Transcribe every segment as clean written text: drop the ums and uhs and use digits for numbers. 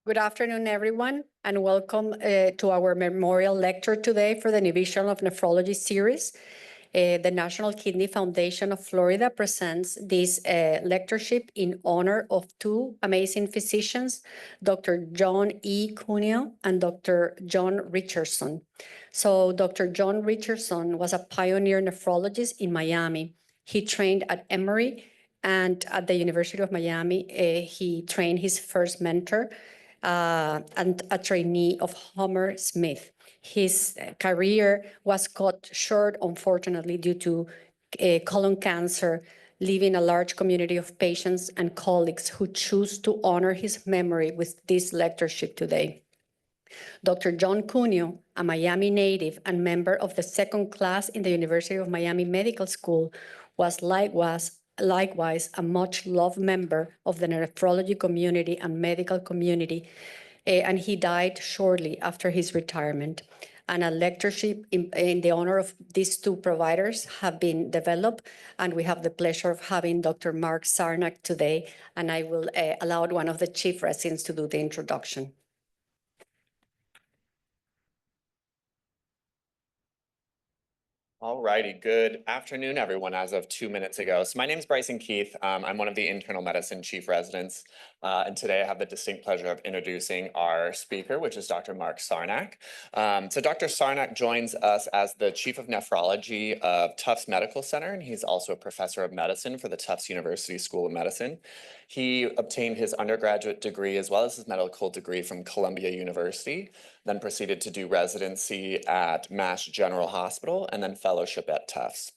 Good afternoon, everyone, and welcome to our memorial lecture today for the Division of Nephrology series. The National Kidney Foundation of Florida presents this lectureship in honor of two amazing physicians, Dr. John E. Cuneo and Dr. John Richardson. So Dr. John Richardson was a pioneer nephrologist in Miami. He trained at Emory, and at the University of Miami, he trained his first mentor, and a trainee of Homer Smith. His career was cut short, unfortunately, due to colon cancer, leaving a large community of patients and colleagues who choose to honor his memory with this lectureship today. Dr. John Cuneo, a Miami native and member of the second class in the University of Miami Medical School, was likewise a much-loved member of the nephrology community and medical community, and he died shortly after his retirement. And a lectureship in the honor of these two providers have been developed, and we have the pleasure of having Dr. Mark Sarnak today, and I will allow one of the chief residents to do the introduction. All righty, good afternoon, everyone, as of 2 minutes ago. So my name is Bryson Keith. I'm one of the internal medicine chief residents. And today I have the distinct pleasure of introducing our speaker, which is Dr. Mark Sarnak. So Dr. Sarnak joins us as the chief of nephrology of Tufts Medical Center, and he's also a professor of medicine for the Tufts University School of Medicine. He obtained his undergraduate degree as well as his medical degree from Columbia University, then proceeded to do residency at Mass General Hospital and then fellowship at Tufts.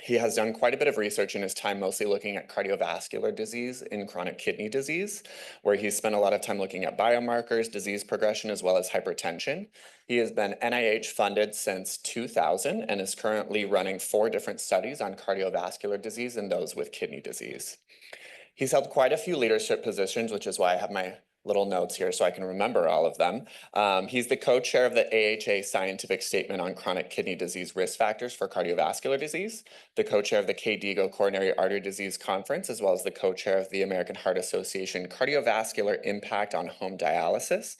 He has done quite a bit of research in his time, mostly looking at cardiovascular disease in chronic kidney disease, where he's spent a lot of time looking at biomarkers, disease progression, as well as hypertension. He has been NIH funded since 2000 and is currently running 4 different studies on cardiovascular disease and those with kidney disease. He's held quite a few leadership positions, which is why I have my little notes here so I can remember all of them. He's the co-chair of the AHA Scientific Statement on Chronic Kidney Disease Risk Factors for Cardiovascular Disease, the co-chair of the KDIGO Coronary Artery Disease Conference, as well as the co-chair of the American Heart Association Cardiovascular Impact on Home Dialysis.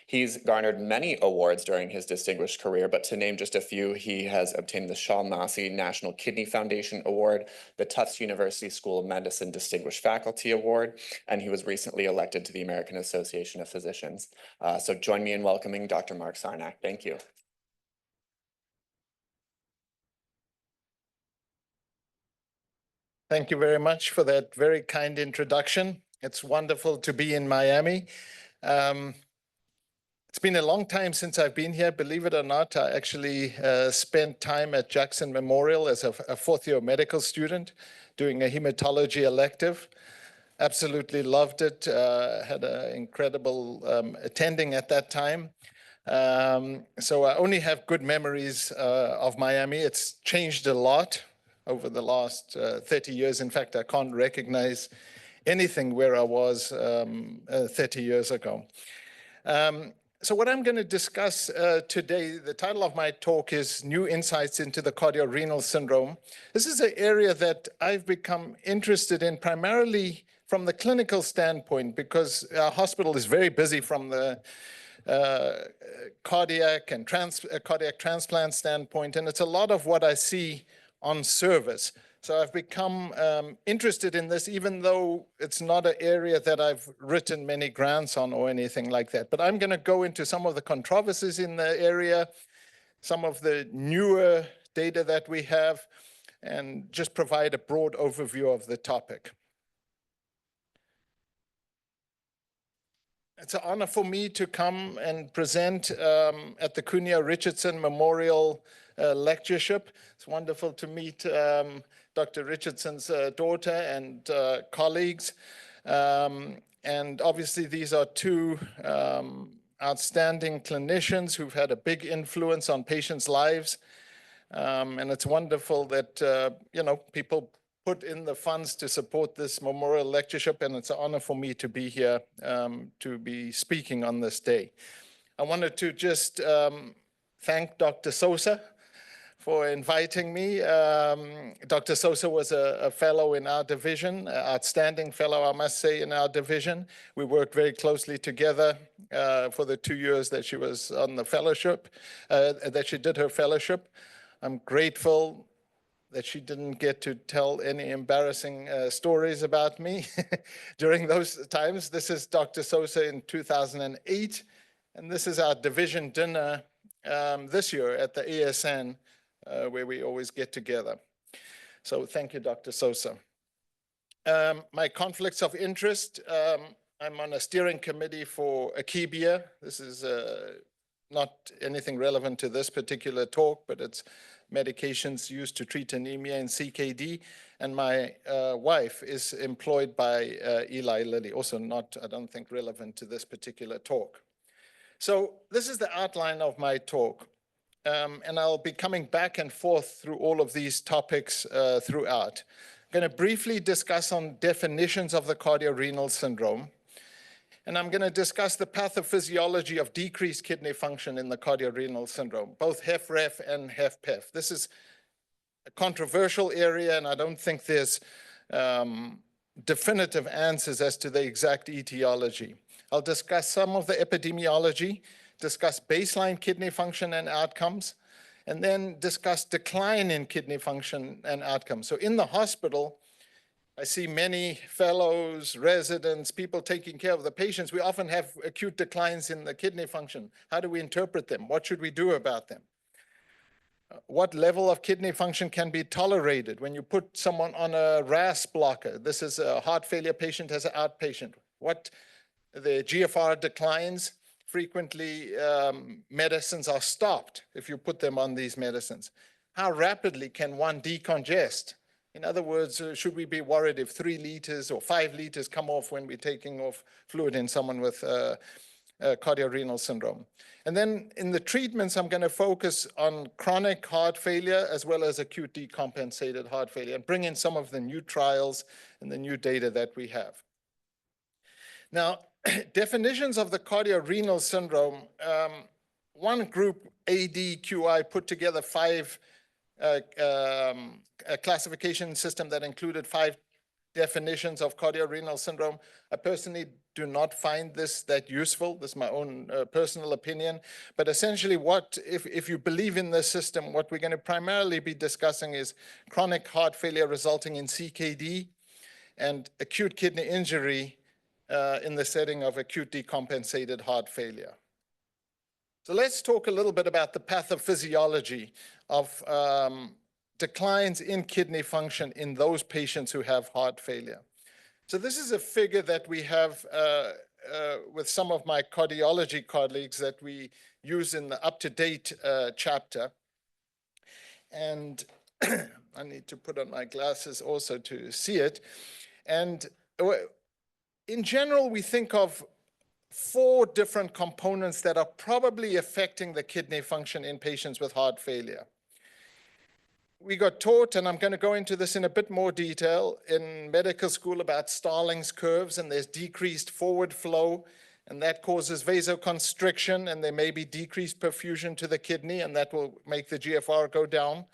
He's garnered many awards during his distinguished career, but to name just a few, he has obtained the Shaw Massey National Kidney Foundation Award, the Tufts University School of Medicine Distinguished Faculty Award, and he was recently elected to the American Association of Physicians. So join me in welcoming Dr. Mark Sarnak. Thank you. Thank you very much for that very kind introduction. It's wonderful to be in Miami. It's been a long time since I've been here, believe it or not. I actually spent time at Jackson Memorial as a fourth-year medical student doing a hematology elective. Absolutely loved it. Had an incredible attending at that time. So I only have good memories of Miami. It's changed a lot over the last 30 years. In fact, I can't recognize anything where I was 30 years ago. So what I'm going to discuss today, the title of my talk is New Insights into the Cardiorenal Syndrome. This is an area that I've become interested in primarily from the clinical standpoint because our hospital is very busy from the cardiac transplant standpoint, and it's a lot of what I see on service. So I've become interested in this, even though it's not an area that I've written many grants on or anything like that. But I'm going to go into some of the controversies in the area, some of the newer data that we have, and just provide a broad overview of the topic. It's an honor for me to come and present at the Cuneo Richardson Memorial Lectureship. It's wonderful to meet Dr. Richardson's daughter and colleagues. And obviously these are two outstanding clinicians who've had a big influence on patients' lives. And it's wonderful that, people put in the funds to support this memorial lectureship, and it's an honor for me to be here to be speaking on this day. I wanted to just thank Dr. Sosa for inviting me. Dr. Sosa was a fellow in our division, outstanding fellow, I must say, in our division. We worked very closely together for the 2 years that she was on the fellowship, that she did her fellowship. I'm grateful that she didn't get to tell any embarrassing stories about me during those times. This is Dr. Sosa in 2008, and this is our division dinner this year at the ASN, where we always get together. So thank you, Dr. Sosa. My conflicts of interest, I'm on a steering committee for Akebia. This is not anything relevant to this particular talk, but it's medications used to treat anemia and CKD. And my wife is employed by Eli Lilly, also not, I don't think, relevant to this particular talk. So this is the outline of my talk. And I'll be coming back and forth through all of these topics throughout. I'm going to briefly discuss on definitions of the cardiorenal syndrome. And I'm going to discuss the pathophysiology of decreased kidney function in the cardiorenal syndrome, both HFrEF and HFpEF. This is a controversial area, and I don't think there's definitive answers as to the exact etiology. I'll discuss some of the epidemiology, discuss baseline kidney function and outcomes, and then discuss decline in kidney function and outcomes. So in the hospital, I see many fellows, residents, people taking care of the patients. We often have acute declines in the kidney function. How do we interpret them? What should we do about them? What level of kidney function can be tolerated when you put someone on a RAS blocker? This is a heart failure patient as an outpatient. What the GFR declines, frequently medicines are stopped if you put them on these medicines. How rapidly can one decongest? In other words, should we be worried if 3 liters or 5 liters come off when we're taking off fluid in someone with cardiorenal syndrome? And then in the treatments, I'm going to focus on chronic heart failure as well as acute decompensated heart failure and bring in some of the new trials and the new data that we have. Now, definitions of the cardiorenal syndrome, one group, ADQI, put together 5 a classification system that included 5 definitions of cardiorenal syndrome. I personally do not find this that useful. This is my own personal opinion. But essentially, if you believe in this system, what we're going to primarily be discussing is chronic heart failure resulting in CKD and acute kidney injury in the setting of acute decompensated heart failure. So let's talk a little bit about the pathophysiology of declines in kidney function in those patients who have heart failure. So this is a figure that we have with some of my cardiology colleagues that we use in the up-to-date chapter. And I need to put on my glasses also to see it. And in general, we think of 4 different components that are probably affecting the kidney function in patients with heart failure. We got taught, and I'm going to go into this in a bit more detail, in medical school about Starling's curves, and there's decreased forward flow, and that causes vasoconstriction, and there may be decreased perfusion to the kidney, and that will make the GFR go down.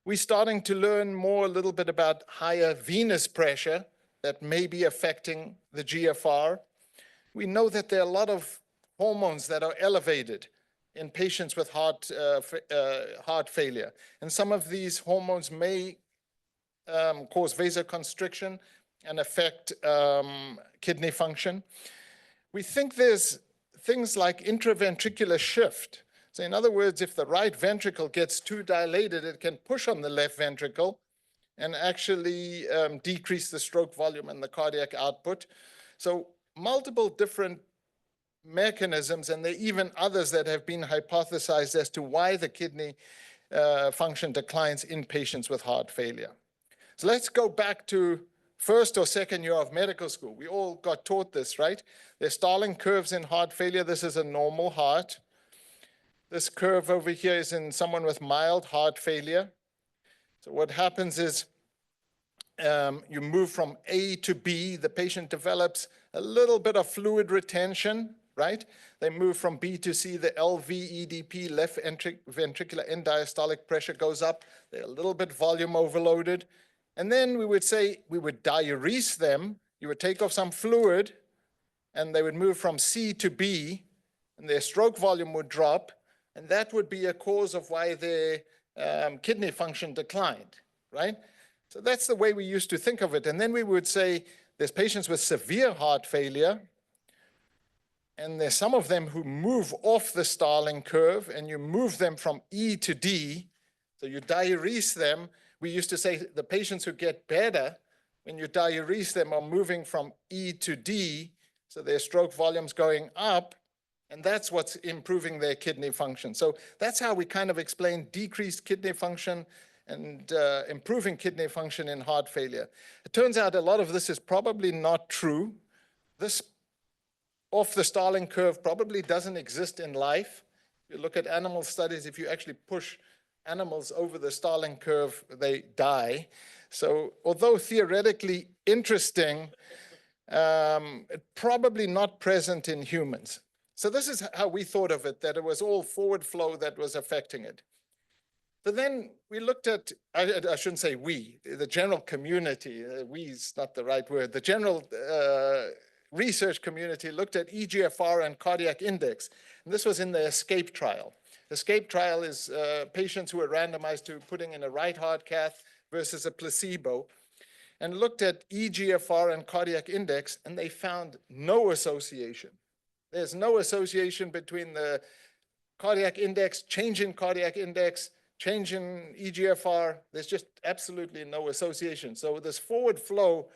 We're starting to learn more a little bit about higher venous pressure that may be affecting the GFR. We know that there are a lot of hormones that are elevated in patients with heart failure. And some of these hormones may cause vasoconstriction and affect kidney function. We think there's things like intraventricular shift. So in other words, if the right ventricle gets too dilated, it can push on the left ventricle and actually decrease the stroke volume and the cardiac output. So multiple different mechanisms, and there are even others that have been hypothesized as to why the kidney function declines in patients with heart failure. So let's go back to first or second year of medical school. We all got taught this, right? There's Starling curves in heart failure. This is a normal heart. This curve over here is in someone with mild heart failure. So what happens is you move from A to B. The patient develops a little bit of fluid retention, right? They move from B to C, the LVEDP, left ventricular end diastolic pressure goes up. They're a little bit volume overloaded. And then we would say, we would diurese them. You would take off some fluid, and they would move from C to B, and their stroke volume would drop, and that would be a cause of why their kidney function declined, right? So that's the way we used to think of it. And then we would say, there's patients with severe heart failure, and there's some of them who move off the Starling curve, and you move them from E to D, so you diurese them. We used to say the patients who get better, when you diurese them, are moving from E to D, so their stroke volume's going up, and that's what's improving their kidney function. So that's how we kind of explain decreased kidney function and improving kidney function in heart failure. It turns out a lot of this is probably not true. This off the Starling curve probably doesn't exist in life. You look at animal studies, if you actually push animals over the Starling curve, they die. So although theoretically interesting, probably not present in humans. So this is how we thought of it, that it was all forward flow that was affecting it. But then we looked at, I shouldn't say we, the general community, we is not the right word, the general research community looked at eGFR and cardiac index. And this was in the ESCAPE trial. ESCAPE trial is patients who were randomized to putting in a right heart cath versus a placebo, and looked at eGFR and cardiac index, and they found no association. There's no association between the cardiac index, change in cardiac index, change in eGFR. There's just absolutely no association. So this forward flow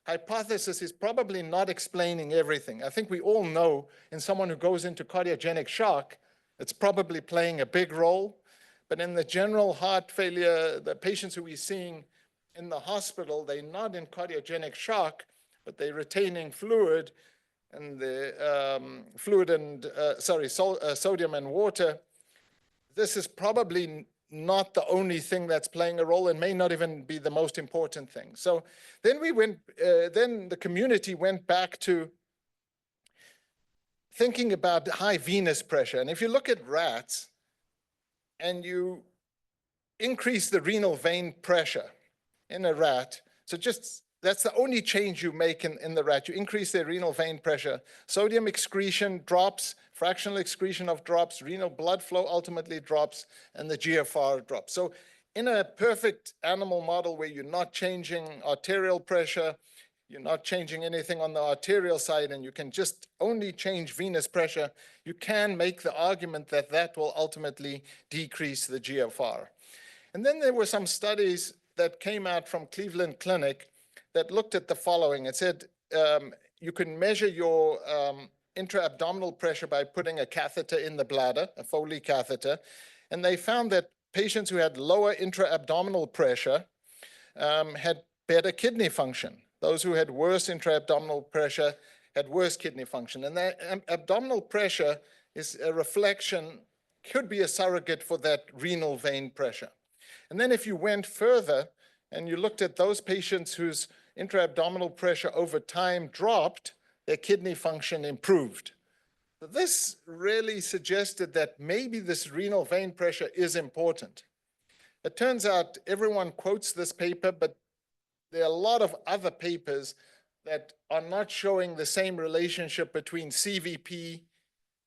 hypothesis is probably not explaining everything. I think we all know in someone who goes into cardiogenic shock, it's probably playing a big role. But in the general heart failure, the patients who we're seeing in the hospital, they're not in cardiogenic shock, but they're retaining fluid, and the fluid and, sodium and water. This is probably not the only thing that's playing a role, and may not even be the most important thing. So then then the community went back to thinking about high venous pressure. And if you look at rats and you increase the renal vein pressure in a rat, so just that's the only change you make in the rat. You increase their renal vein pressure. Sodium excretion drops, fractional excretion of drops, renal blood flow ultimately drops, and the GFR drops. So in a perfect animal model where you're not changing arterial pressure, you're not changing anything on the arterial side, and you can just only change venous pressure, you can make the argument that that will ultimately decrease the GFR. And then there were some studies that came out from Cleveland Clinic that looked at the following. It said you can measure your intra-abdominal pressure by putting a catheter in the bladder, a Foley catheter, and they found that patients who had lower intra-abdominal pressure had better kidney function. Those who had worse intra-abdominal pressure had worse kidney function. And that abdominal pressure is a reflection, could be a surrogate for that renal vein pressure. And then if you went further and you looked at those patients whose intra-abdominal pressure over time dropped, their kidney function improved. So this really suggested that maybe this renal vein pressure is important. It turns out everyone quotes this paper, but there are a lot of other papers that are not showing the same relationship between CVP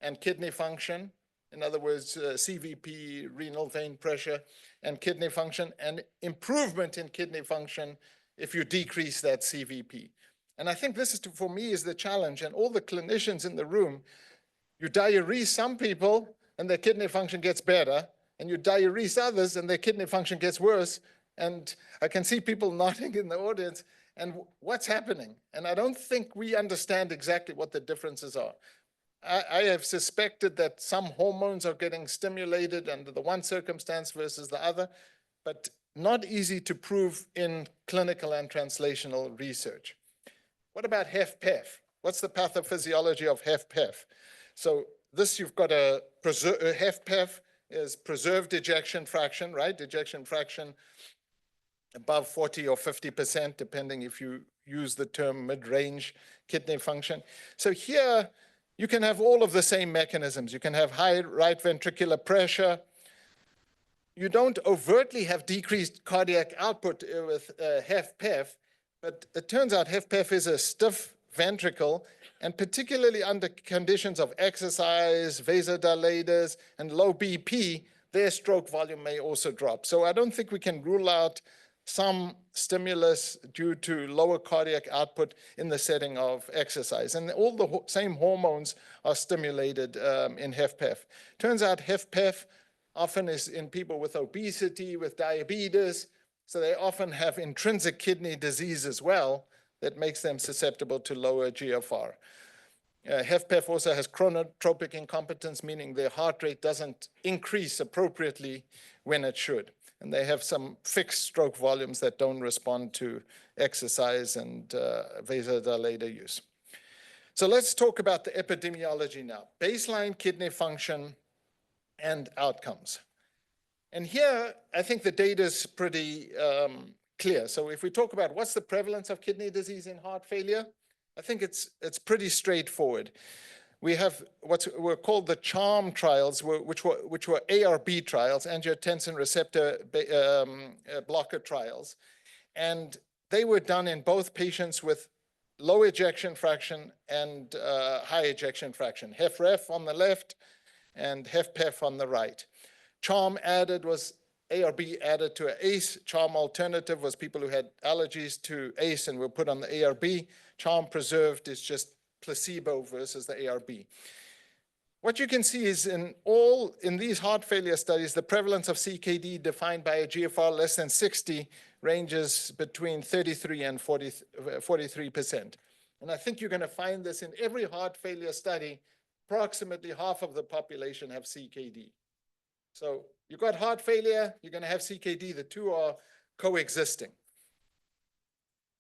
and kidney function. In other words, CVP, renal vein pressure, and kidney function, and improvement in kidney function if you decrease that CVP. And I think this is, for me, is the challenge. And all the clinicians in the room, you diurese some people and their kidney function gets better, and you diurese others and their kidney function gets worse. And I can see people nodding in the audience, and what's happening? And I don't think we understand exactly what the differences are. I have suspected that some hormones are getting stimulated under the one circumstance versus the other, but not easy to prove in clinical and translational research. What about HFpEF? What's the pathophysiology of HFpEF? So this, you've got a HFpEF is preserved ejection fraction, right? Ejection fraction above 40 or 50%, depending if you use the term mid-range kidney function. So here, You can have all of the same mechanisms. You can have high right ventricular pressure. You don't overtly have decreased cardiac output with HFpEF, but it turns out HFpEF is a stiff ventricle, and particularly under conditions of exercise, vasodilators, and low BP, their stroke volume may also drop. So I don't think we can rule out some stimulus due to lower cardiac output in the setting of exercise. And all the same hormones are stimulated in HFpEF. Turns out HFpEF often is in people with obesity, with diabetes, so they often have intrinsic kidney disease as well that makes them susceptible to lower GFR. HFpEF also has chronotropic incompetence, meaning their heart rate doesn't increase appropriately when it should. And they have some fixed stroke volumes that don't respond to exercise and vasodilator use. So let's talk about the epidemiology now. Baseline kidney function and outcomes. And here, I think the data is pretty clear. So if we talk about what's the prevalence of kidney disease in heart failure, I think it's pretty straightforward. We have what were called the CHARM trials, which were ARB trials, angiotensin receptor blocker trials. And they were done in both patients with low ejection fraction and high ejection fraction, HFrEF on the left and HFpEF on the right. CHARM added was ARB added to an ACE. CHARM alternative was people who had allergies to ACE and were put on the ARB. CHARM preserved is just placebo versus the ARB. What you can see is in these heart failure studies, the prevalence of CKD defined by a GFR less than 60 ranges between 33 and 43%. And I think you're going to find this in every heart failure study. Approximately half of the population have CKD. So you've got heart failure, you're going to have CKD. The two are coexisting.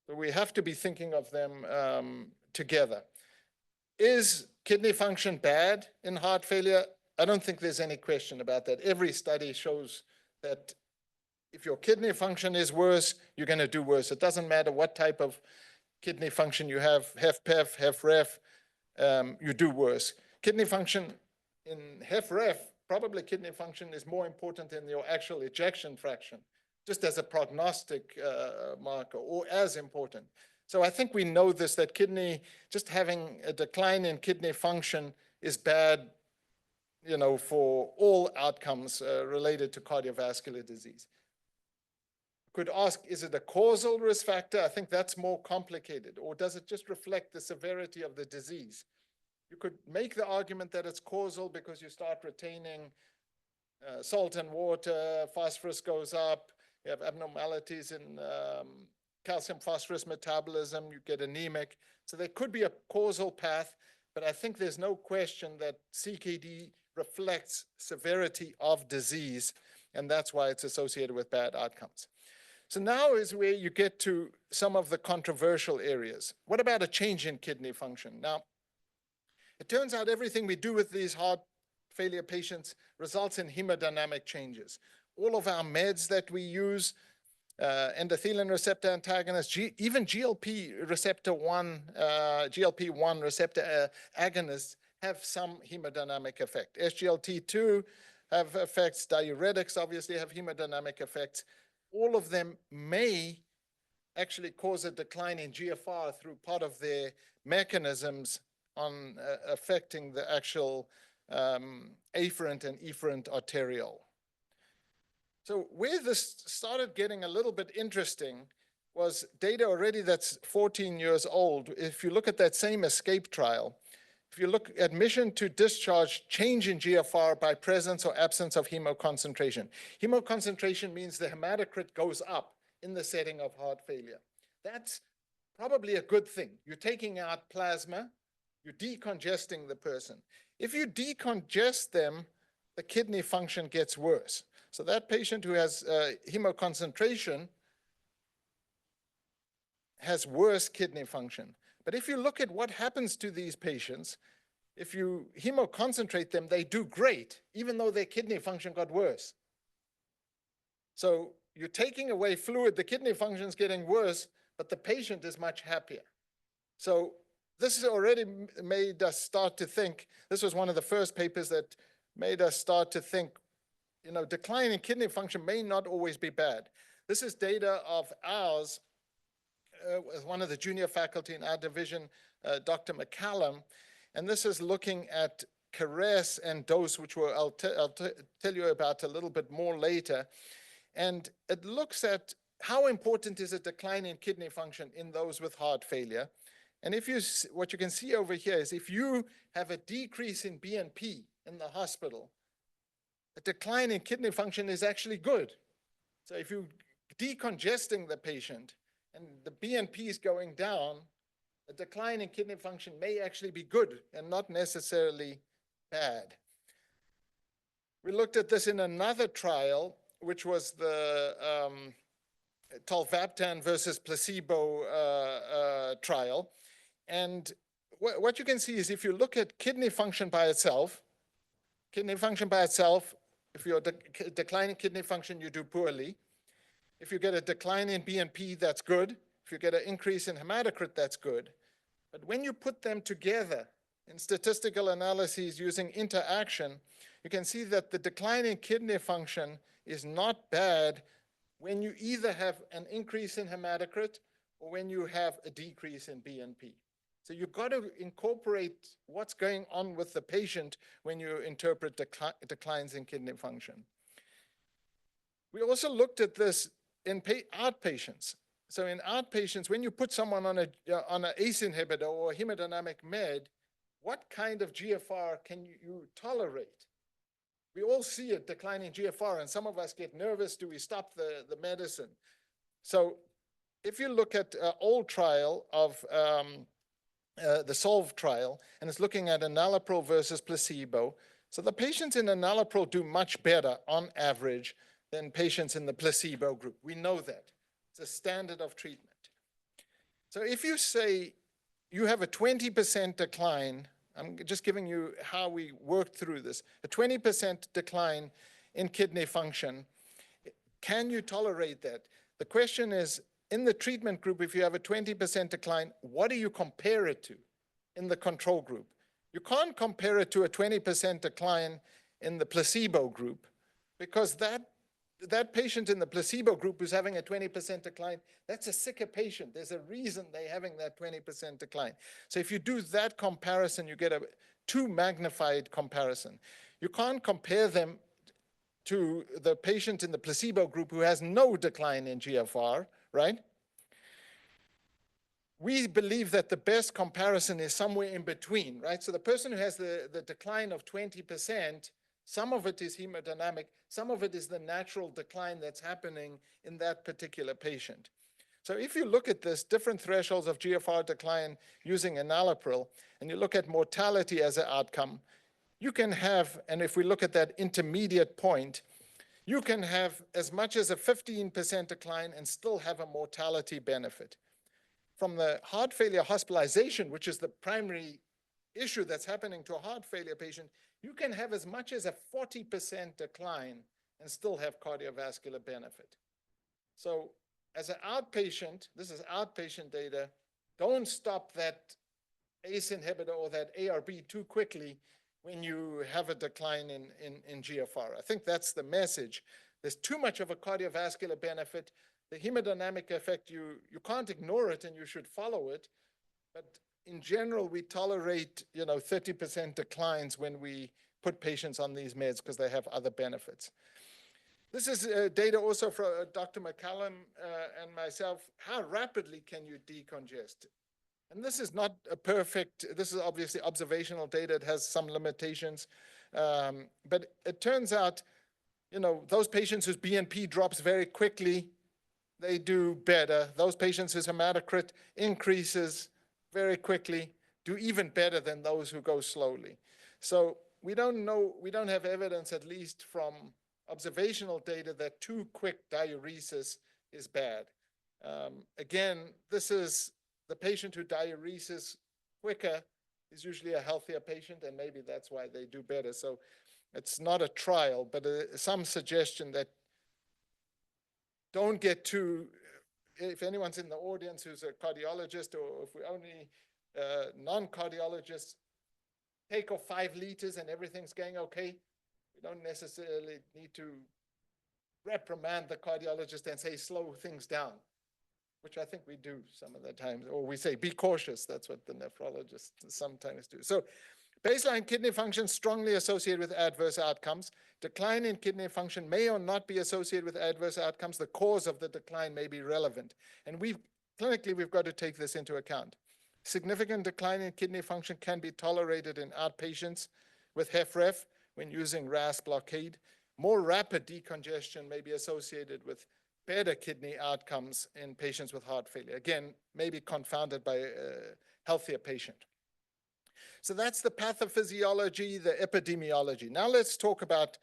So we have to be thinking of them together. Is kidney function bad in heart failure? I don't think there's any question about that. Every study shows that if your kidney function is worse, you're going to do worse. It doesn't matter what type of kidney function you have, HFpEF, HFrEF, you do worse. Kidney function in HFrEF, probably kidney function is more important than your actual ejection fraction, just as a prognostic marker, or as important. So I think we know this, that just having a decline in kidney function is bad, for all outcomes related to cardiovascular disease. Could ask, is it a causal risk factor? I think that's more complicated. Or does it just reflect the severity of the disease? You could make the argument that it's causal because you start retaining salt and water, phosphorus goes up, you have abnormalities in calcium phosphorus metabolism, you get anemic. So there could be a causal path, but I think there's no question that CKD reflects severity of disease, and that's why it's associated with bad outcomes. So now is where you get to some of the controversial areas. What about a change in kidney function? Now, it turns out everything we do with these heart failure patients results in hemodynamic changes. All of our meds that we use, endothelin receptor antagonists, even GLP-1 receptor agonists have some hemodynamic effect. SGLT2 have effects, diuretics obviously have hemodynamic effects. All of them may actually cause a decline in GFR through part of their mechanisms on affecting the actual afferent and efferent arteriole. So where this started getting a little bit interesting was data already that's 14 years old. If you look at that same ESCAPE trial, if you look at admission to discharge, change in GFR by presence or absence of hemoconcentration. Hemoconcentration means the hematocrit goes up in the setting of heart failure. That's probably a good thing. You're taking out plasma, you're decongesting the person. If you decongest them, the kidney function gets worse. So that patient who has hemoconcentration has worse kidney function. But if you look at what happens to these patients, if you hemoconcentrate them, they do great, even though their kidney function got worse. So you're taking away fluid, the kidney function is getting worse, but the patient is much happier. So this has already made us start to think, this was one of the first papers that made us start to think, decline in kidney function may not always be bad. This is data of ours, with one of the junior faculty in our division, Dr. McCallum, and this is looking at CRS and dose, which I'll tell you about a little bit more later. And it looks at how important is a decline in kidney function in those with heart failure. And what you can see over here is if you have a decrease in BNP in the hospital, a decline in kidney function is actually good. So if you're decongesting the patient and the BNP is going down, a decline in kidney function may actually be good and not necessarily bad. We looked at this in another trial, which was the tolvaptan versus placebo trial. And what you can see is if you look at kidney function by itself, if you're declining kidney function, you do poorly. If you get a decline in BNP, that's good. If you get an increase in hematocrit, that's good. But when you put them together in statistical analyses using interaction, you can see that the decline in kidney function is not bad when you either have an increase in hematocrit or when you have a decrease in BNP. So you've got to incorporate what's going on with the patient when you interpret declines in kidney function. We also looked at this in outpatients. So in outpatients, when you put someone on an ACE inhibitor or a hemodynamic med, what kind of GFR can you tolerate? We all see a decline in GFR, and some of us get nervous. Do we stop the medicine? So if you look at an old trial of the SOLVE trial, and it's looking at enalapril versus placebo. So the patients in enalapril do much better on average than patients in the placebo group. We know that. It's a standard of treatment. So if you say you have a 20% decline, I'm just giving you how we worked through this, a 20% decline in kidney function, can you tolerate that? The question is, in the treatment group, if you have a 20% decline, what do you compare it to in the control group? You can't compare it to a 20% decline in the placebo group because that patient in the placebo group who's having a 20% decline, that's a sicker patient. There's a reason they're having that 20% decline. So if you do that comparison, you get a too magnified comparison. You can't compare them to the patient in the placebo group who has no decline in GFR, right? We believe that the best comparison is somewhere in between, right? So the person who has the decline of 20%, some of it is hemodynamic, some of it is the natural decline that's happening in that particular patient. So if you look at this, different thresholds of GFR decline using enalapril, and you look at mortality as an outcome, you can have, and if we look at that intermediate point, you can have as much as a 15% decline and still have a mortality benefit. From the heart failure hospitalization, which is the primary issue that's happening to a heart failure patient, you can have as much as a 40% decline and still have cardiovascular benefit. So as an outpatient, this is outpatient data, don't stop that ACE inhibitor or that ARB too quickly when you have a decline in GFR. I think that's the message. There's too much of a cardiovascular benefit. The hemodynamic effect, you can't ignore it and you should follow it. But in general, we tolerate 30% declines when we put patients on these meds because they have other benefits. This is data also from Dr. McCallum and myself. How rapidly can you decongest? And this is not a perfect, this is obviously observational data. It has some limitations. But it turns out, those patients whose BNP drops very quickly, they do better. Those patients whose hematocrit increases very quickly do even better than those who go slowly. So we don't know, we don't have evidence, at least from observational data, that too quick diuresis is bad. Again, this is the patient who diuresis quicker is usually a healthier patient, and maybe that's why they do better. So it's not a trial, but some suggestion that don't get too, if anyone's in the audience who's a cardiologist, or if we only non-cardiologists take off 5 liters and everything's going okay. We don't necessarily need to reprimand the cardiologist and say, slow things down, which I think we do some of the times, or we say, be cautious. That's what the nephrologists sometimes do. So baseline kidney function strongly associated with adverse outcomes. Decline in kidney function may or not be associated with adverse outcomes. The cause of the decline may be relevant. And clinically, we've got to take this into account. Significant decline in kidney function can be tolerated in outpatients with HFrEF when using RAS blockade. More rapid decongestion may be associated with better kidney outcomes in patients with heart failure. Again, maybe confounded by a healthier patient. So that's the pathophysiology, the epidemiology. Now let's talk about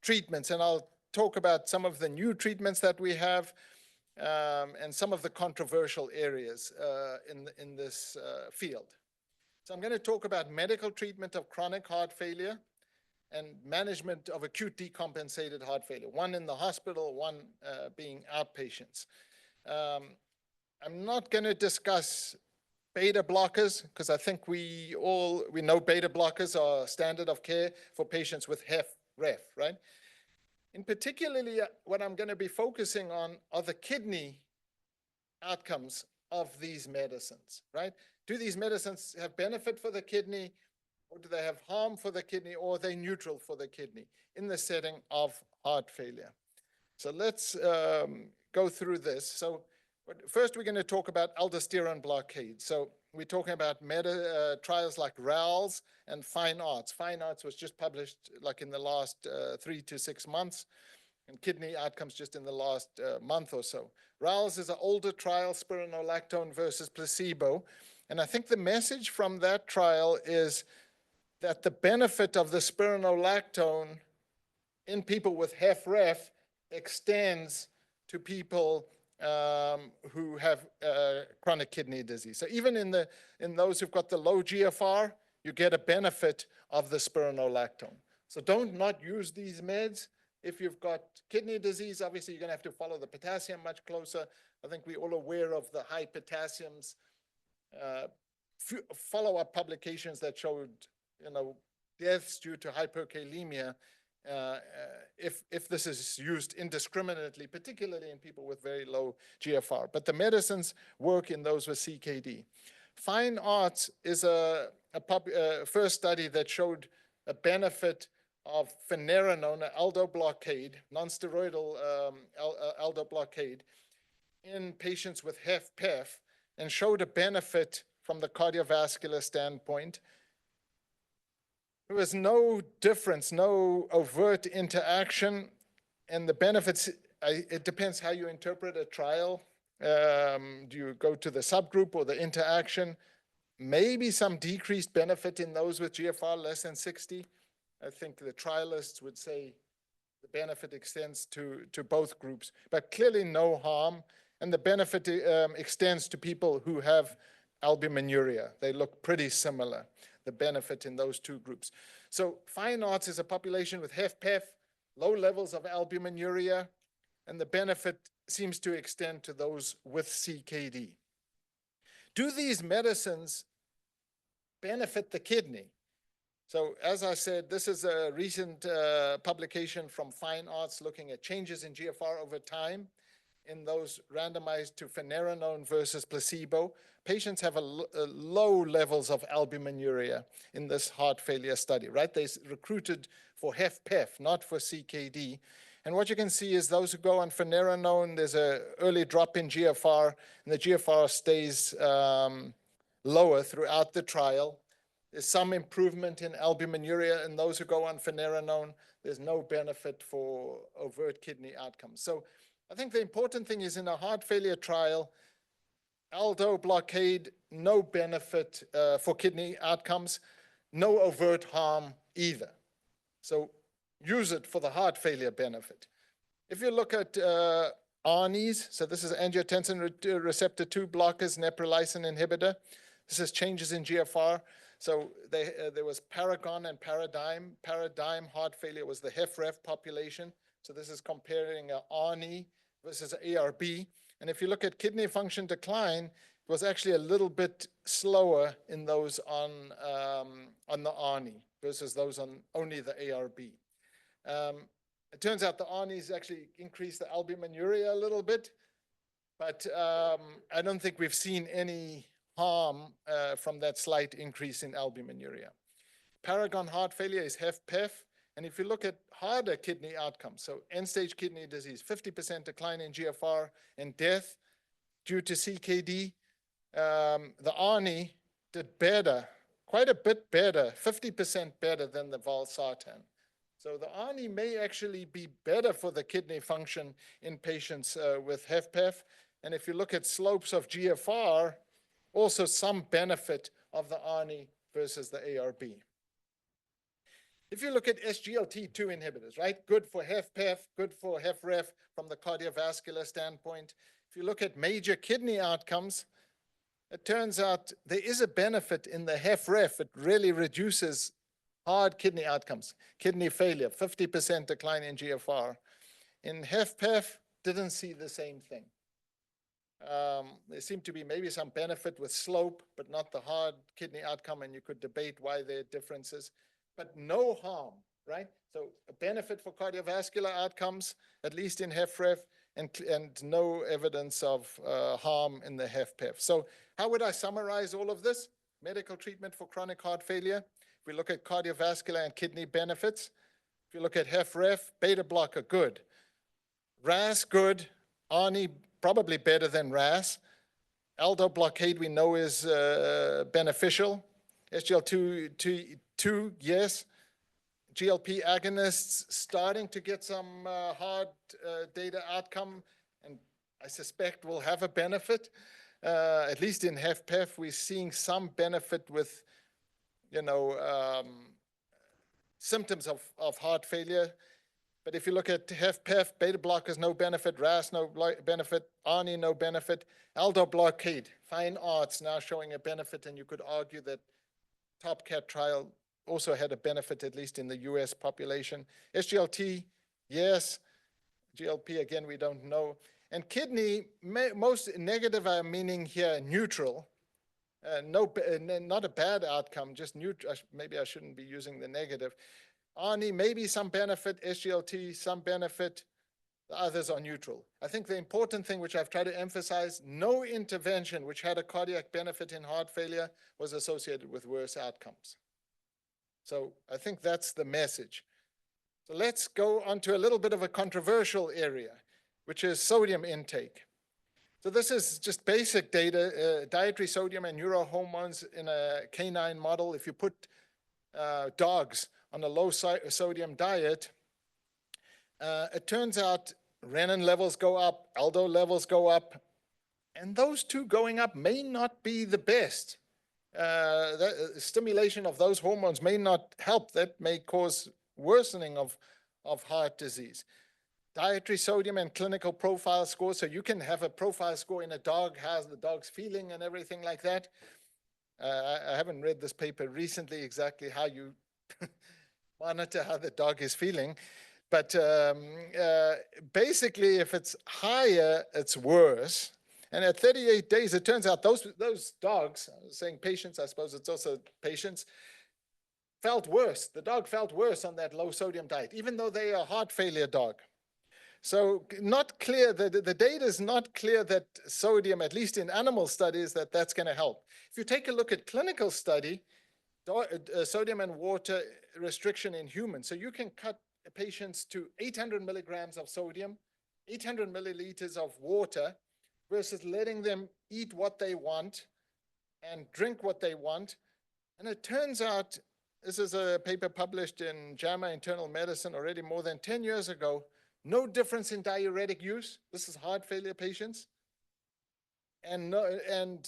treatments, and I'll talk about some of the new treatments that we have and some of the controversial areas in this field. So I'm going to talk about medical treatment of chronic heart failure and management of acute decompensated heart failure, one in the hospital, one being outpatients. I'm not going to discuss beta blockers because I think we know beta blockers are standard of care for patients with HFrEF, right? In particularly, what I'm going to be focusing on are the kidney outcomes of these medicines, right? Do these medicines have benefit for the kidney, or do they have harm for the kidney, or are they neutral for the kidney in the setting of heart failure? So let's go through this. So first, we're going to talk about aldosterone blockade. So we're talking about trials like RALS and Fine Arts. Fine Arts was just published like in the last 3 to 6 months, and kidney outcomes just in the last month or so. RALS is an older trial, spironolactone versus placebo. And I think the message from that trial is that the benefit of the spironolactone in people with HFrEF extends to people who have chronic kidney disease. So even in those who've got the low GFR, you get a benefit of the spironolactone. So don't not use these meds. If you've got kidney disease, obviously you're going to have to follow the potassium much closer. I think we're all aware of the high potassiums. Follow-up publications that showed, deaths due to hyperkalemia if this is used indiscriminately, particularly in people with very low GFR. But the medicines work in those with CKD. Fine Arts is a first study that showed a benefit of finerenone, aldo blockade, non-steroidal aldo blockade in patients with HFpEF, and showed a benefit from the cardiovascular standpoint. There was no difference, no overt interaction, and the benefits, it depends how you interpret a trial. Do you go to the subgroup or the interaction? Maybe some decreased benefit in those with GFR less than 60. I think the trialists would say the benefit extends to both groups, but clearly no harm. And the benefit extends to people who have albuminuria. They look pretty similar, the benefit in those two groups. So Fine Arts is a population with HFpEF, low levels of albuminuria, and the benefit seems to extend to those with CKD. Do these medicines benefit the kidney? So as I said, this is a recent publication from Fine Arts looking at changes in GFR over time in those randomized to finerenone versus placebo. Patients have low levels of albuminuria in this heart failure study, right? They recruited for HFpEF, not for CKD. And what you can see is those who go on finerenone, there's an early drop in GFR, and the GFR stays lower throughout the trial. There's some improvement in albuminuria in those who go on finerenone. There's no benefit for overt kidney outcomes. So I think the important thing is in a heart failure trial, aldo blockade, no benefit for kidney outcomes, no overt harm either. So use it for the heart failure benefit. If you look at ARNIs, so this is angiotensin receptor 2 blockers, neprilysin inhibitor. This is changes in GFR. So there was Paragon and Paradigm. Paradigm heart failure was the HFrEF population. So this is comparing ARNI versus ARB. And if you look at kidney function decline, was actually a little bit slower in those on the ARNI versus those on only the ARB. It turns out the ARNIs actually increase the albuminuria a little bit, but I don't think we've seen any harm from that slight increase in albuminuria. Paragon heart failure is HFpEF. And if you look at harder kidney outcomes, so end-stage kidney disease, 50% decline in GFR and death due to CKD, the ARNI did better, quite a bit better, 50% better than the valsartan. So the ARNI may actually be better for the kidney function in patients with HFpEF. And if you look at slopes of GFR, also some benefit of the ARNI versus the ARB. If you look at SGLT2 inhibitors, right, good for HFpEF, good for HFrEF from the cardiovascular standpoint. If you look at major kidney outcomes, it turns out there is a benefit in the HFrEF. It really reduces hard kidney outcomes, kidney failure, 50% decline in GFR. In HFpEF, didn't see the same thing. There seemed to be maybe some benefit with slope, but not the hard kidney outcome, and you could debate why there are differences. But no harm, right? So a benefit for cardiovascular outcomes, at least in HFrEF, and no evidence of harm in the HFpEF. So how would I summarize all of this? Medical treatment for chronic heart failure. If we look at cardiovascular and kidney benefits, if you look at HFrEF, beta blocker, good. RAS, good. ARNI, probably better than RAS. Aldo blockade, we know is beneficial. SGLT2, yes. GLP agonists starting to get some hard data outcome, and I suspect will have a benefit. At least in HFpEF, we're seeing some benefit with, symptoms of heart failure. But if you look at HFpEF, beta blockers, no benefit. RAS, no benefit. ARNI, no benefit. Aldo blockade, fine arts, now showing a benefit, and you could argue that TopCat trial also had a benefit, at least in the US population. SGLT, yes. GLP, again, we don't know. And kidney, most negative, I'm meaning here neutral. Not a bad outcome, just neutral. Maybe I shouldn't be using the negative. ARNI, maybe some benefit. SGLT, some benefit. The others are neutral. I think the important thing, which I've tried to emphasize, no intervention which had a cardiac benefit in heart failure was associated with worse outcomes. So I think that's the message. So let's go on to a little bit of a controversial area, which is sodium intake. So this is just basic data, dietary sodium and neurohormones in a canine model. If you put dogs on a low sodium diet, it turns out renin levels go up, aldo levels go up, and those two going up may not be the best. The stimulation of those hormones may not help. That may cause worsening of heart disease. Dietary sodium and clinical profile score. So you can have a profile score in a dog, how's the dog's feeling and everything like that. I haven't read this paper recently exactly how you monitor how the dog is feeling. But basically, if it's higher, it's worse. And at 38 days, it turns out those dogs, I was saying patients, I suppose it's also patients, felt worse. The dog felt worse on that low sodium diet, even though they are a heart failure dog. So not clear, the data is not clear that sodium, at least in animal studies, that's going to help. If you take a look at clinical study, sodium and water restriction in humans, so you can cut patients to 800 milligrams of sodium, 800 milliliters of water, versus letting them eat what they want and drink what they want. And it turns out, this is a paper published in JAMA Internal Medicine already more than 10 years ago, no difference in diuretic use. This is heart failure patients. And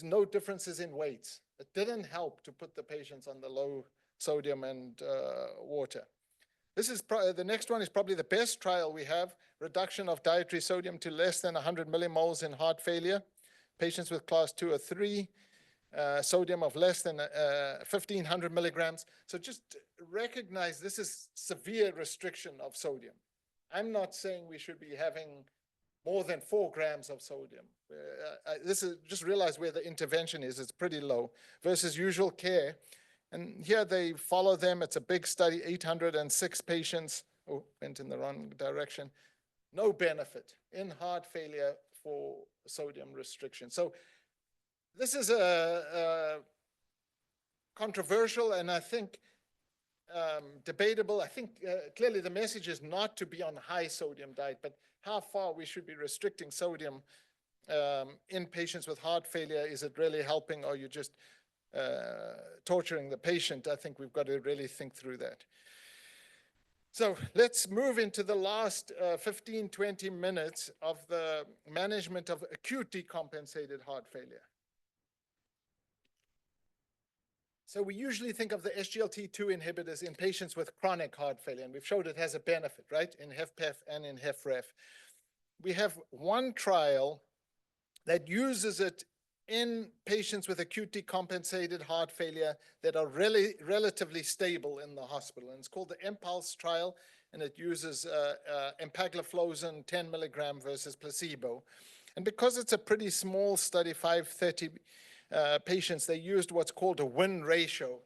no differences in weights. It didn't help to put the patients on the low sodium and water. This is the next one is probably the best trial we have, reduction of dietary sodium to less than 100 millimoles in heart failure, patients with class 2 or 3, sodium of less than 1,500 milligrams. So just recognize this is severe restriction of sodium. I'm not saying we should be having more than 4 grams of sodium. This is, just realize where the intervention is, it's pretty low versus usual care. And here they follow them. It's a big study, 806 patients. Oh, went in the wrong direction. No benefit in heart failure for sodium restriction. So this is a controversial and I think debatable. I think clearly the message is not to be on a high sodium diet, but how far we should be restricting sodium in patients with heart failure. Is it really helping, or are you just torturing the patient? I think we've got to really think through that. So let's move into the last 15, 20 minutes of the management of acute decompensated heart failure. So we usually think of the SGLT2 inhibitors in patients with chronic heart failure, and we've showed it has a benefit, right, in HFpEF and in HFrEF. We have one trial that uses it in patients with acute decompensated heart failure that are really relatively stable in the hospital. And it's called the Impulse trial, and it uses empagliflozin 10 milligram versus placebo. And because it's a pretty small study, 530 patients, they used what's called a win ratio.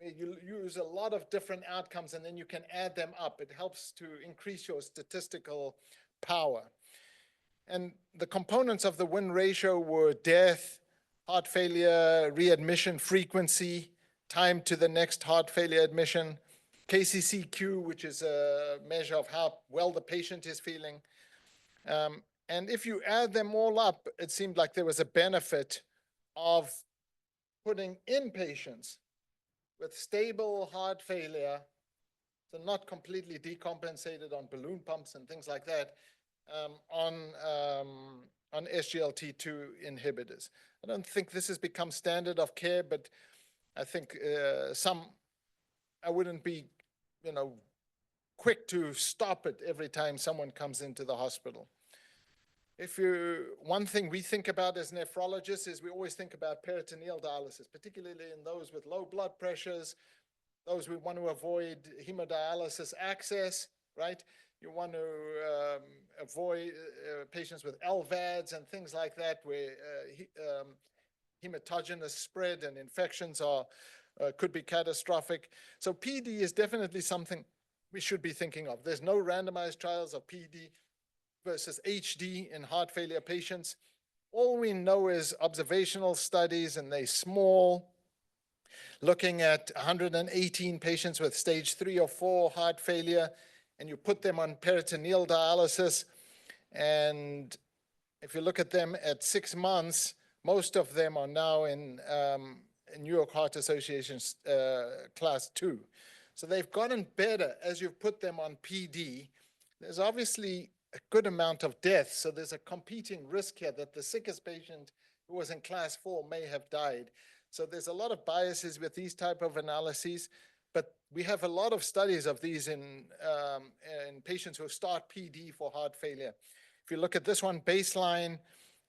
You use a lot of different outcomes, and then you can add them up. It helps to increase your statistical power. And the components of the win ratio were death, heart failure, readmission frequency, time to the next heart failure admission, KCCQ, which is a measure of how well the patient is feeling. And if you add them all up, it seemed like there was a benefit of putting in patients with stable heart failure, so not completely decompensated on balloon pumps and things like that, on SGLT2 inhibitors. I don't think this has become standard of care, but I think I wouldn't be, quick to stop it every time someone comes into the hospital. One thing we think about as nephrologists is we always think about peritoneal dialysis, particularly in those with low blood pressures, those we want to avoid hemodialysis access, right? You want to avoid patients with LVADs and things like that, where hematogenous spread and infections could be catastrophic. So PD is definitely something we should be thinking of. There's no randomized trials of PD versus HD in heart failure patients. All we know is observational studies, and they're small, looking at 118 patients with stage 3 or 4 heart failure, and you put them on peritoneal dialysis. And if you look at them at 6 months, most of them are now in New York Heart Association class 2. So they've gotten better as you've put them on PD. There's obviously a good amount of death, so there's a competing risk here that the sickest patient who was in class 4 may have died. So there's a lot of biases with these type of analyses, but we have a lot of studies of these in patients who start PD for heart failure. If you look at this one, baseline,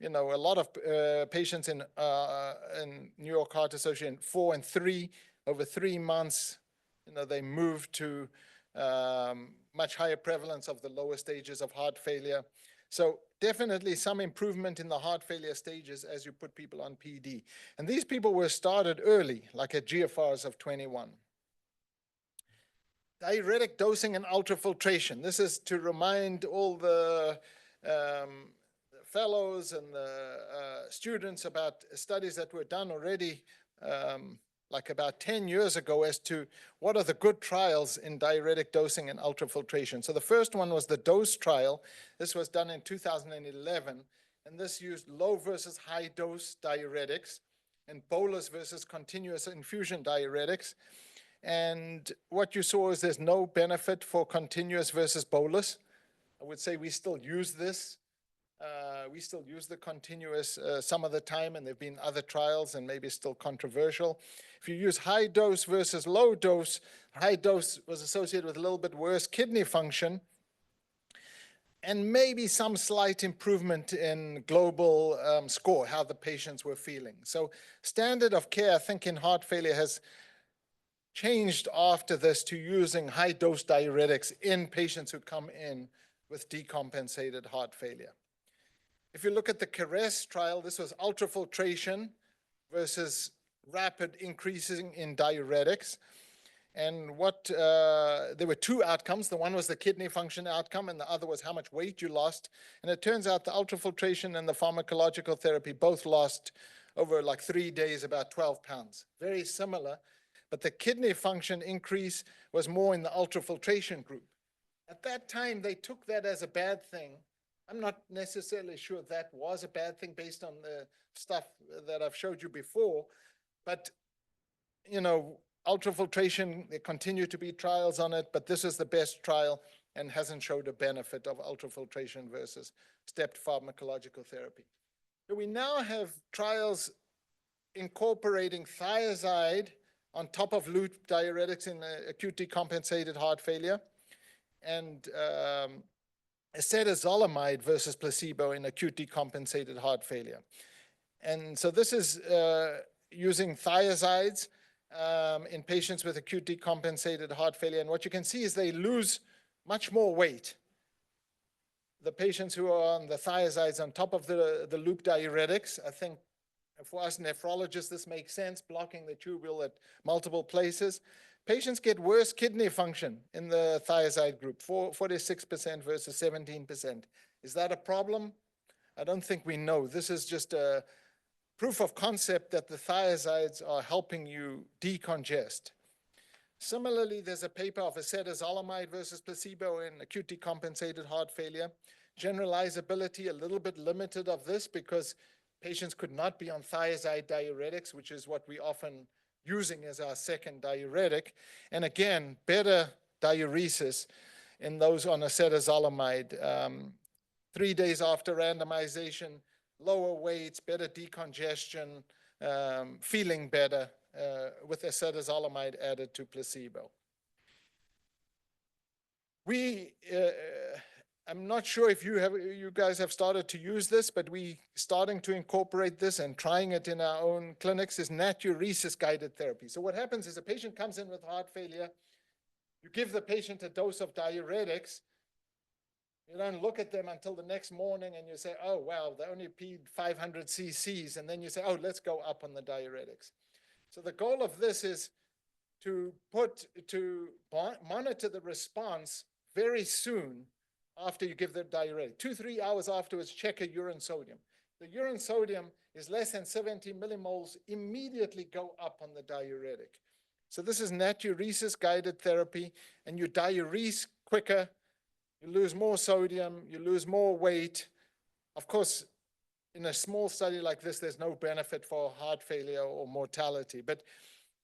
a lot of patients in New York Heart Association 4 and 3, over 3 months, they move to much higher prevalence of the lower stages of heart failure. So definitely some improvement in the heart failure stages as you put people on PD. And these people were started early, like at GFRs of 21. Diuretic dosing and ultrafiltration. This is to remind all the fellows and the students about studies that were done already like about 10 years ago as to what are the good trials in diuretic dosing and ultrafiltration. So the first one was the DOSE trial. This was done in 2011, and this used low versus high dose diuretics and bolus versus continuous infusion diuretics. And what you saw is there's no benefit for continuous versus bolus. I would say we still use this. We still use the continuous some of the time, and there have been other trials and maybe still controversial. If you use high dose versus low dose, high dose was associated with a little bit worse kidney function and maybe some slight improvement in global score, how the patients were feeling. So standard of care, I think, in heart failure has changed after this to using high dose diuretics in patients who come in with decompensated heart failure. If you look at the CRS trial, this was ultrafiltration versus rapid increasing in diuretics. And there were two outcomes. The one was the kidney function outcome, and the other was how much weight you lost. And it turns out the ultrafiltration and the pharmacological therapy both lost over like 3 days about 12 pounds. Very similar, but the kidney function increase was more in the ultrafiltration group. At that time, they took that as a bad thing. I'm not necessarily sure that was a bad thing based on the stuff that I've showed you before, but you know, ultrafiltration, there continue to be trials on it, but this is the best trial and hasn't showed a benefit of ultrafiltration versus stepped pharmacological therapy. So we now have trials incorporating thiazide on top of loop diuretics in acute decompensated heart failure, and acetazolamide versus placebo in acute decompensated heart failure. And so this is using thiazides in patients with acute decompensated heart failure. And what you can see is they lose much more weight. The patients who are on the thiazides on top of the loop diuretics, I think for us nephrologists, this makes sense, blocking the tubule at multiple places. Patients get worse kidney function in the thiazide group, 46% versus 17%. Is that a problem? I don't think we know. This is just a proof of concept that the thiazides are helping you decongest. Similarly, there's a paper of acetazolamide versus placebo in acute decompensated heart failure. Generalizability a little bit limited of this because patients could not be on thiazide diuretics, which is what we often using as our second diuretic. And again, better diuresis in those on acetazolamide. 3 days after randomization, lower weights, better decongestion, feeling better with acetazolamide added to placebo. I'm not sure if you guys have started to use this, but we starting to incorporate this and trying it in our own clinics is natriuresis guided therapy. So what happens is a patient comes in with heart failure, you give the patient a dose of diuretics, you don't look at them until the next morning and you say, oh, wow, they only peed 500 cc's. And then you say, oh, let's go up on the diuretics. So the goal of this is to monitor the response very soon after you give the diuretic. 2-3 hours afterwards, check a urine sodium. The urine sodium is less than 70 millimoles, immediately go up on the diuretic. So this is natriuresis guided therapy, and you diurese quicker, you lose more sodium, you lose more weight. Of course, in a small study like this, there's no benefit for heart failure or mortality, but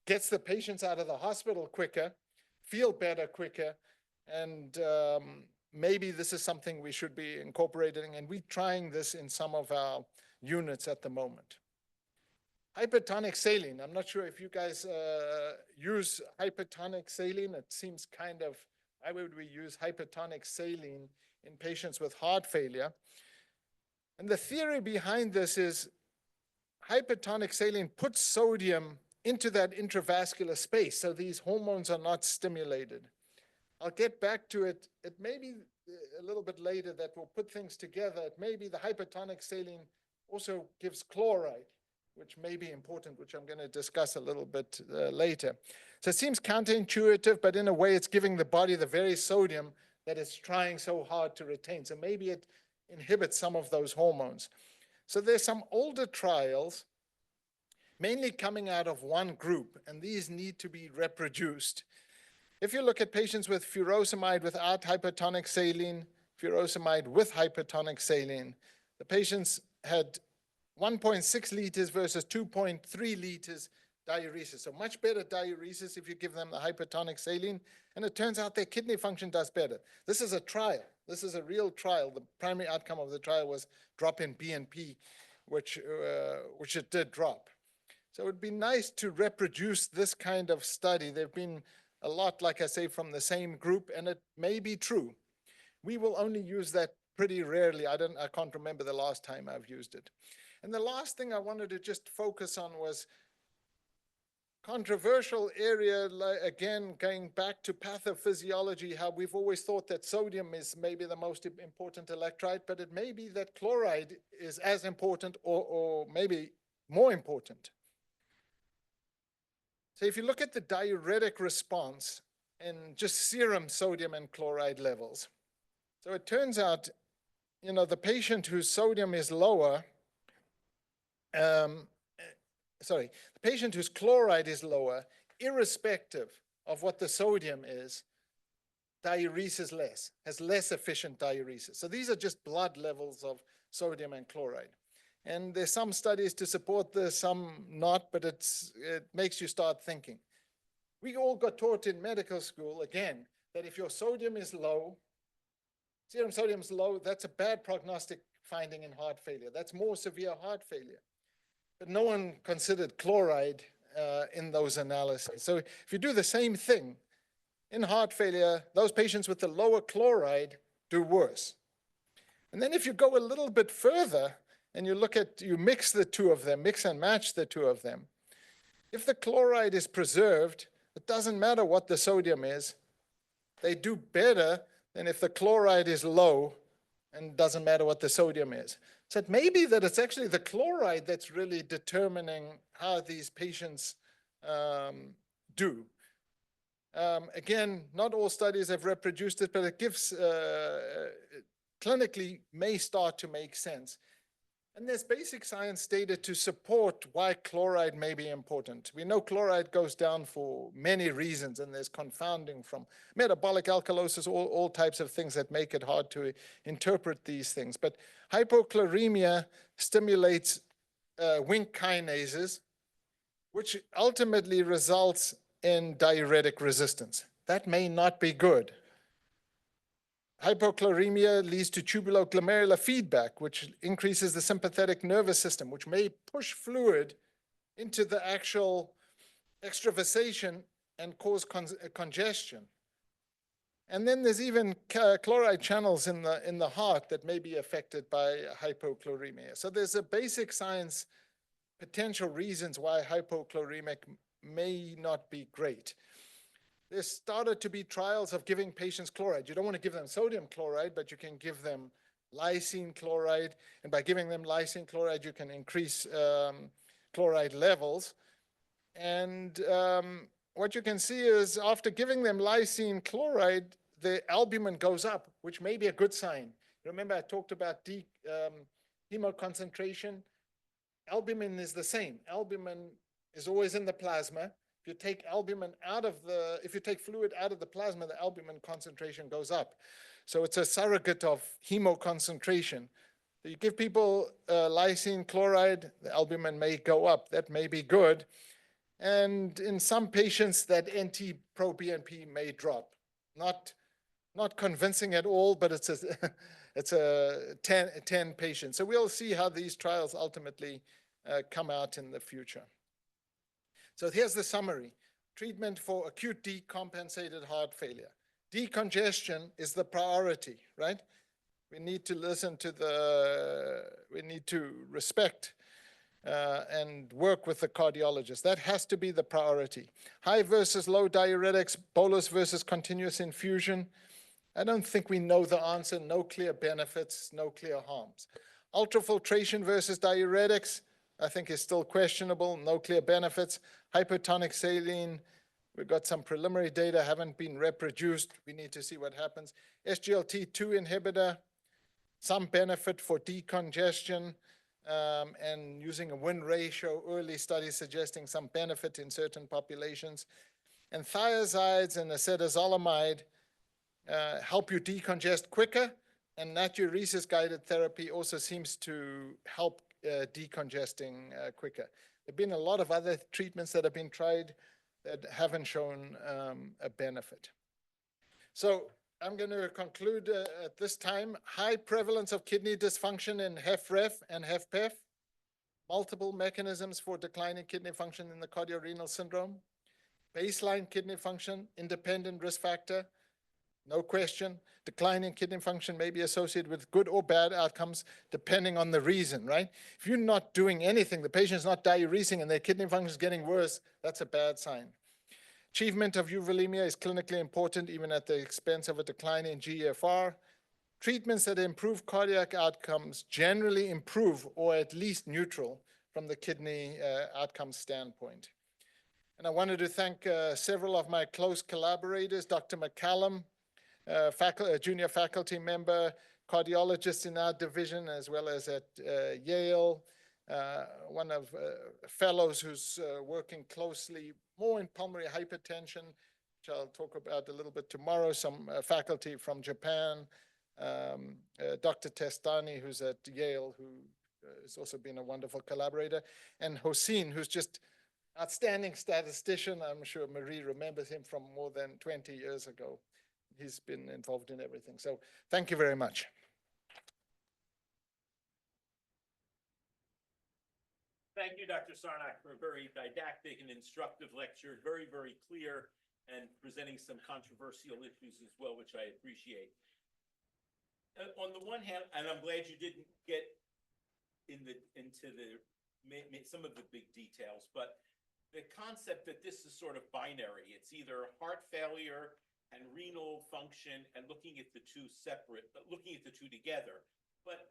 gets the patients out of the hospital quicker, feel better quicker, and maybe this is something we should be incorporating, and we're trying this in some of our units at the moment. Hypertonic saline. I'm not sure if you guys use hypertonic saline. It seems kind of, why would we use hypertonic saline in patients with heart failure? And the theory behind this is hypertonic saline puts sodium into that intravascular space, so these hormones are not stimulated. I'll get back to it. It may be a little bit later that we'll put things together. It may be the hypertonic saline also gives chloride, which may be important, which I'm going to discuss a little bit later. So it seems counterintuitive, but in a way it's giving the body the very sodium that it's trying so hard to retain. So maybe it inhibits some of those hormones. So there's some older trials, mainly coming out of one group, and these need to be reproduced. If you look at patients with furosemide without hypertonic saline, furosemide with hypertonic saline, the patients had 1.6 liters versus 2.3 liters diuresis. So much better diuresis if you give them the hypertonic saline, and it turns out their kidney function does better. This is a trial. This is a real trial. The primary outcome of the trial was drop in BNP, which it did drop. So it would be nice to reproduce this kind of study. There have been a lot, like I say, from the same group, and it may be true. We will only use that pretty rarely. I can't remember the last time I've used it. And the last thing I wanted to just focus on was controversial area, again, going back to pathophysiology, how we've always thought that sodium is maybe the most important electrolyte, but it may be that chloride is as important or maybe more important. So if you look at the diuretic response in just serum sodium and chloride levels, so it turns out, the patient whose sodium is lower, the patient whose chloride is lower, irrespective of what the sodium is, diuresis less, has less efficient diuresis. So these are just blood levels of sodium and chloride. And there's some studies to support this, some not, but it makes you start thinking. We all got taught in medical school, again, that if your sodium is low, serum sodium is low, that's a bad prognostic finding in heart failure. That's more severe heart failure. But no one considered chloride in those analyses. So if you do the same thing in heart failure, those patients with the lower chloride do worse. And then if you go a little bit further and you mix the two of them, mix and match the two of them, if the chloride is preserved, it doesn't matter what the sodium is, they do better than if the chloride is low and doesn't matter what the sodium is. So it may be that it's actually the chloride that's really determining how these patients do. Again, not all studies have reproduced it, but it gives, clinically may start to make sense. And there's basic science data to support why chloride may be important. We know chloride goes down for many reasons, and there's confounding from metabolic alkalosis, all types of things that make it hard to interpret these things. But hypochloremia stimulates Wnt kinases, which ultimately results in diuretic resistance. That may not be good. Hypochloremia leads to tubuloglomerular feedback, which increases the sympathetic nervous system, which may push fluid into the actual extravasation and cause congestion. And then there's even chloride channels in the heart that may be affected by hypochloremia. So there's a basic science potential reasons why hypochloremic may not be great. There started to be trials of giving patients chloride. You don't want to give them sodium chloride, but you can give them lysine chloride. And by giving them lysine chloride, you can increase chloride levels. And what you can see is after giving them lysine chloride, the albumin goes up, which may be a good sign. Remember, I talked about hemoconcentration. Albumin is the same. Albumin is always in the plasma. If you take if you take fluid out of the plasma, the albumin concentration goes up. So it's a surrogate of hemoconcentration. So you give people lysine chloride, the albumin may go up. That may be good. And in some patients, that NT-proBNP may drop. Not convincing at all, but it's a 10 patients. So we'll see how these trials ultimately come out in the future. So here's the summary. Treatment for acute decompensated heart failure. Decongestion is the priority, right? We need to we need to respect and work with the cardiologist. That has to be the priority. High versus low diuretics, bolus versus continuous infusion. I don't think we know the answer. No clear benefits, no clear harms. Ultrafiltration versus diuretics, I think is still questionable, no clear benefits. Hypertonic saline, we've got some preliminary data, haven't been reproduced. We need to see what happens. SGLT2 inhibitor, some benefit for decongestion and using a win ratio, early studies suggesting some benefit in certain populations. And thiazides and acetazolamide help you decongest quicker, and natriuresis-guided therapy also seems to help decongesting quicker. There have been a lot of other treatments that have been tried that haven't shown a benefit. So I'm going to conclude at this time. High prevalence of kidney dysfunction in HFrEF and HFpEF. Multiple mechanisms for declining kidney function in the cardiorenal syndrome. Baseline kidney function, independent risk factor. no question. Decline in kidney function may be associated with good or bad outcomes depending on the reason, right? If you're not doing anything, the patient's not diuresing and their kidney function is getting worse, that's a bad sign. Achievement of euvolemia is clinically important even at the expense of a decline in GFR. Treatments that improve cardiac outcomes generally improve or at least neutral from the kidney outcome standpoint. And I wanted to thank several of my close collaborators, Dr. McCallum, a junior faculty member, cardiologist in our division, as well as at Yale, one of fellows who's working closely more in pulmonary hypertension, which I'll talk about a little bit tomorrow, some faculty from Japan, Dr. Testani, who's at Yale, who has also been a wonderful collaborator, and Hossein, who's just outstanding statistician. I'm sure Marie remembers him from more than 20 years ago. He's been involved in everything. So thank you very much. Thank you, Dr. Sarnak, for a very didactic and instructive lecture, very, very clear, and presenting some controversial issues as well, which I appreciate. On the one hand, and I'm glad you didn't get into some of the big details, but the concept that this is sort of binary, it's either heart failure and renal function and looking at the two separate, but looking at the two together. But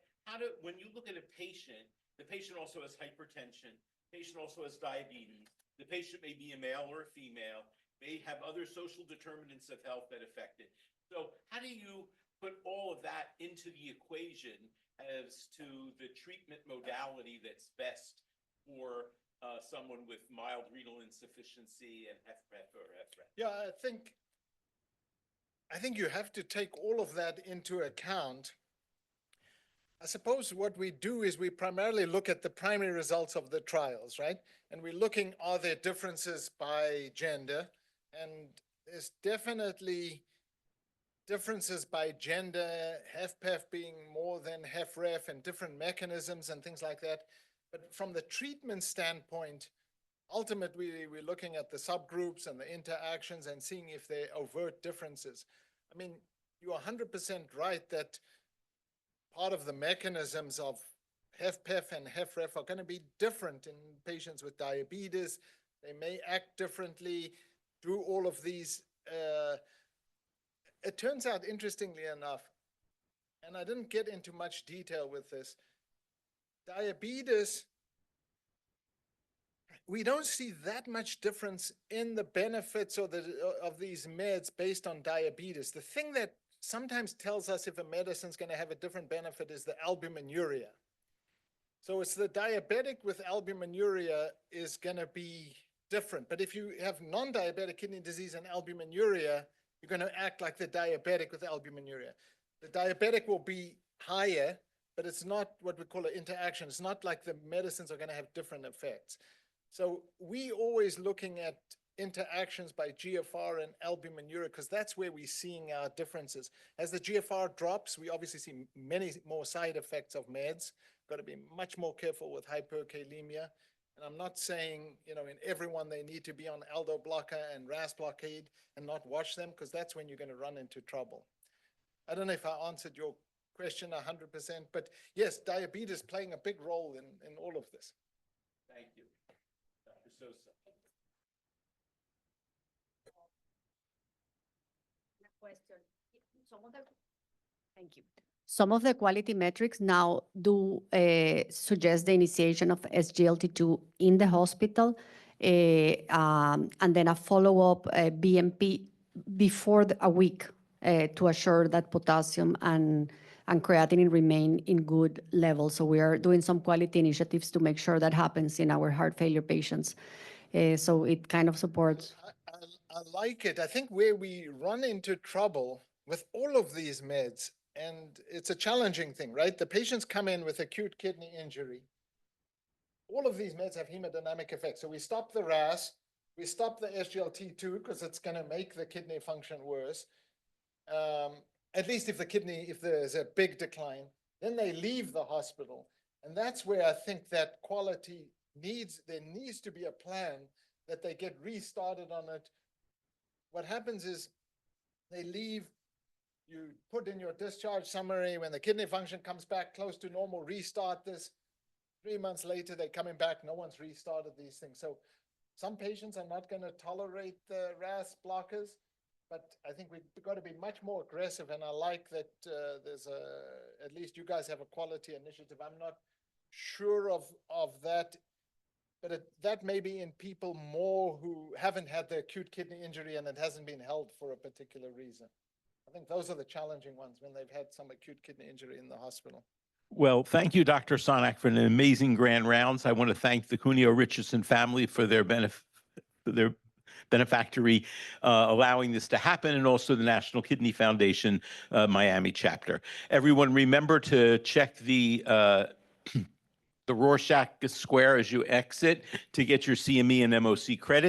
when you look at a patient, the patient also has hypertension, the patient also has diabetes, the patient may be a male or a female, may have other social determinants of health that affect it. So how do you put all of that into the equation as to the treatment modality that's best for someone with mild renal insufficiency and HFpEF or HFrEF? Yeah, I think you have to take all of that into account. I suppose what we do is we primarily look at the primary results of the trials, right? And we're looking, are there differences by gender? And there's definitely differences by gender, HFpEF being more than HFrEF and different mechanisms and things like that. But from the treatment standpoint, ultimately, we're looking at the subgroups and the interactions and seeing if there are overt differences. I mean, you're 100% right that part of the mechanisms of HFpEF and HFrEF are going to be different in patients with diabetes. They may act differently, do all of these. It turns out, interestingly enough, and I didn't get into much detail with this, diabetes, we don't see that much difference in the benefits of these meds based on diabetes. The thing that sometimes tells us if a medicine's going to have a different benefit is the albuminuria. So it's the diabetic with albuminuria is going to be different. But if you have non-diabetic kidney disease and albuminuria, you're going to act like the diabetic with albuminuria. The diabetic will be higher, but it's not what we call an interaction. It's not like the medicines are going to have different effects. So we always looking at interactions by GFR and albuminuria because that's where we're seeing our differences. As the GFR drops, we obviously see many more side effects of meds. Got to be much more careful with hyperkalemia. And I'm not saying, in everyone they need to be on aldo blocker and RAS blockade and not watch them because that's when you're going to run into trouble. I don't know if I answered your question 100%, but yes, diabetes playing a big role in all of this. Thank you. Dr. Sosa. Question. Thank you. Some of the quality metrics now do suggest the initiation of SGLT2 in the hospital and then a follow-up BMP before a week to assure that potassium and creatinine remain in good levels. So we are doing some quality initiatives to make sure that happens in our heart failure patients. So it kind of supports. I like it. I think where we run into trouble with all of these meds, and it's a challenging thing, right? The patients come in with acute kidney injury. All of these meds have hemodynamic effects. So we stop the RAS, we stop the SGLT2 because it's going to make the kidney function worse. At least if there's a big decline, then they leave the hospital. And that's where I think that quality there needs to be a plan that they get restarted on it. What happens is they leave, you put in your discharge summary, when the kidney function comes back close to normal, restart this. 3 months later, they're coming back, no one's restarted these things. So some patients are not going to tolerate the RAS blockers, but I think we've got to be much more aggressive. And I like that at least you guys have a quality initiative. I'm not sure of that, but that may be in people more who haven't had the acute kidney injury and it hasn't been held for a particular reason. I think those are the challenging ones when they've had some acute kidney injury in the hospital. Well, thank you, Dr. Sarnak, for an amazing grand rounds. I want to thank the Cuneo Richardson family for their benefactory allowing this to happen, and also the National Kidney Foundation Miami chapter. Everyone, remember to check the Rorschach square as you exit to get your CME and MOC credit.